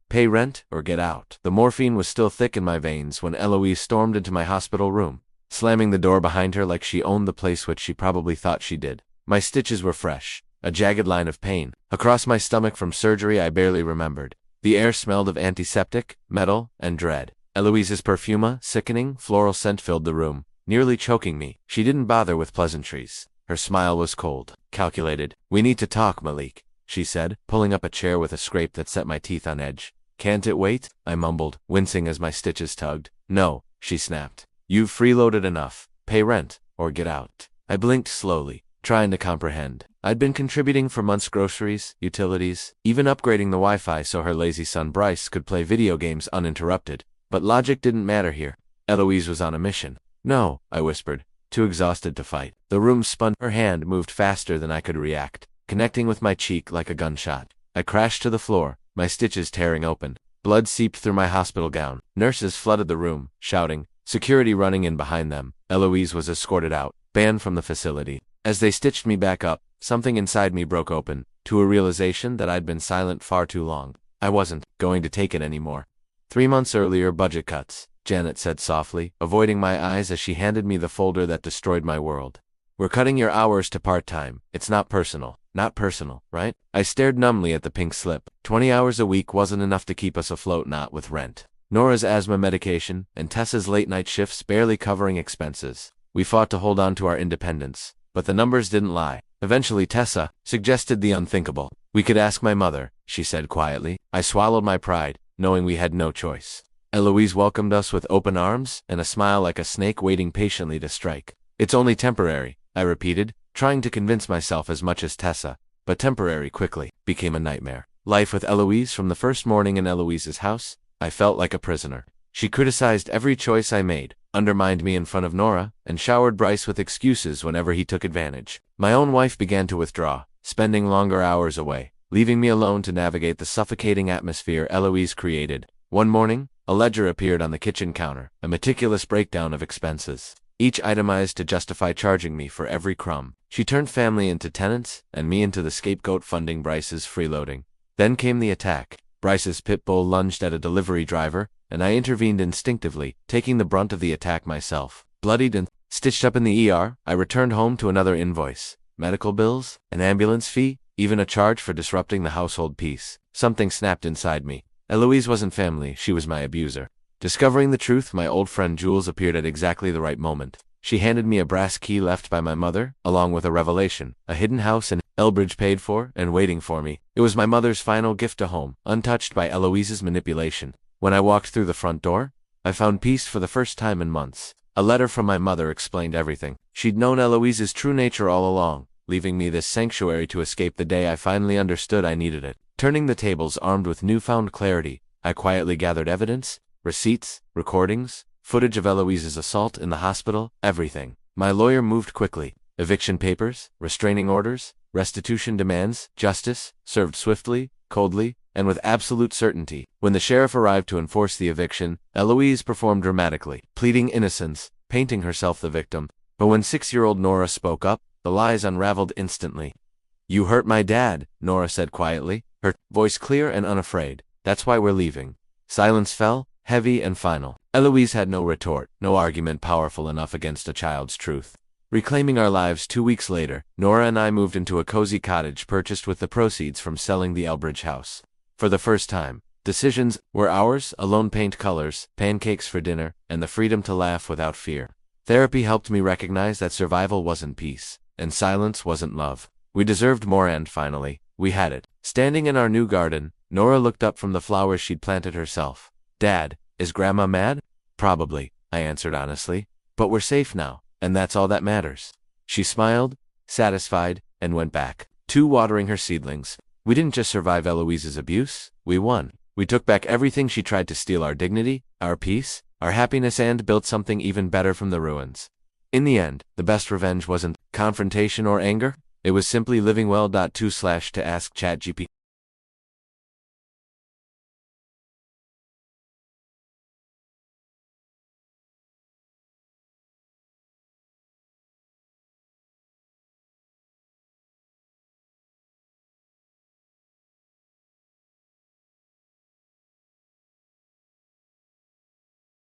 Pay rent or get out. The morphine was still thick in my veins when Eloise stormed into my hospital room, slamming the door behind her like she owned the place, which she probably thought she did. My stitches were fresh, a jagged line of pain across my stomach from surgery I barely remembered. The air smelled of antiseptic, metal, and dread. Eloise's perfume, sickening, floral scent filled the room, nearly choking me. She didn't bother with pleasantries. Her smile was cold, calculated. "We need to talk, Malik," she said, pulling up a chair with a scrape that set my teeth on edge. "Can't it wait?" I mumbled, wincing as my stitches tugged. "No," she snapped. "You've freeloaded enough. Pay rent, or get out." I blinked slowly, trying to comprehend. I'd been contributing for months' groceries, utilities, even upgrading the Wi-Fi so her lazy son Bryce could play video games uninterrupted. But logic didn't matter here. Eloise was on a mission. "No," I whispered, too exhausted to fight. The room spun. Her hand moved faster than I could react, connecting with my cheek like a gunshot. I crashed to the floor, my stitches tearing open. Blood seeped through my hospital gown. Nurses flooded the room, shouting, security running in behind them. Eloise was escorted out, banned from the facility. As they stitched me back up, something inside me broke open, to a realization that I'd been silent far too long. I wasn't going to take it anymore. 3 months earlier, budget cuts, Janet said softly, avoiding my eyes as she handed me the folder that destroyed my world. "We're cutting your hours to part-time. It's not personal. Not personal, right?" I stared numbly at the pink slip. 20 hours a week wasn't enough to keep us afloat, not with rent, Nora's asthma medication, and Tessa's late-night shifts barely covering expenses. We fought to hold on to our independence, but the numbers didn't lie. Eventually Tessa suggested the unthinkable. "We could ask my mother," she said quietly. I swallowed my pride, knowing we had no choice. Eloise welcomed us with open arms and a smile like a snake waiting patiently to strike. "It's only temporary," I repeated, trying to convince myself as much as Tessa, but temporary quickly became a nightmare. Life with Eloise. From the first morning in Eloise's house, I felt like a prisoner. She criticized every choice I made, undermined me in front of Nora, and showered Bryce with excuses whenever he took advantage. My own wife began to withdraw, spending longer hours away, leaving me alone to navigate the suffocating atmosphere Eloise created. One morning, a ledger appeared on the kitchen counter, a meticulous breakdown of expenses, each itemized to justify charging me for every crumb. She turned family into tenants, and me into the scapegoat funding Bryce's freeloading. Then came the attack. Bryce's pit bull lunged at a delivery driver, and I intervened instinctively, taking the brunt of the attack myself. Bloodied and stitched up in the ER, I returned home to another invoice. Medical bills, an ambulance fee, even a charge for disrupting the household peace. Something snapped inside me. Eloise wasn't family, she was my abuser. Discovering the truth, my old friend Jules appeared at exactly the right moment. She handed me a brass key left by my mother, along with a revelation, a hidden house in Elbridge paid for and waiting for me. It was my mother's final gift to home, untouched by Eloise's manipulation. When I walked through the front door, I found peace for the first time in months. A letter from my mother explained everything. She'd known Eloise's true nature all along, leaving me this sanctuary to escape the day I finally understood I needed it. Turning the tables armed with newfound clarity, I quietly gathered evidence, receipts, recordings, footage of Eloise's assault in the hospital, everything. My lawyer moved quickly. Eviction papers, restraining orders, restitution demands, justice, served swiftly, coldly, and with absolute certainty. When the sheriff arrived to enforce the eviction, Eloise performed dramatically, pleading innocence, painting herself the victim. But when 6-year-old Nora spoke up, the lies unraveled instantly. "You hurt my dad," Nora said quietly, her voice clear and unafraid. "That's why we're leaving." Silence fell, heavy and final. Eloise had no retort, no argument powerful enough against a child's truth. Reclaiming our lives 2 weeks later, Nora and I moved into a cozy cottage purchased with the proceeds from selling the Elbridge house. For the first time, decisions were ours: alone paint colors, pancakes for dinner, and the freedom to laugh without fear. Therapy helped me recognize that survival wasn't peace, and silence wasn't love. We deserved more, and finally, we had it. Standing in our new garden, Nora looked up from the flowers she'd planted herself. "Dad, is Grandma mad?" "Probably," I answered honestly. "But we're safe now, and that's all that matters." She smiled, satisfied, and went back to watering her seedlings. We didn't just survive Eloise's abuse, we won. We took back everything she tried to steal: our dignity, our peace, our happiness, and built something even better from the ruins. In the end, the best revenge wasn't confrontation or anger. It was simply living well. To ask ChatGPT.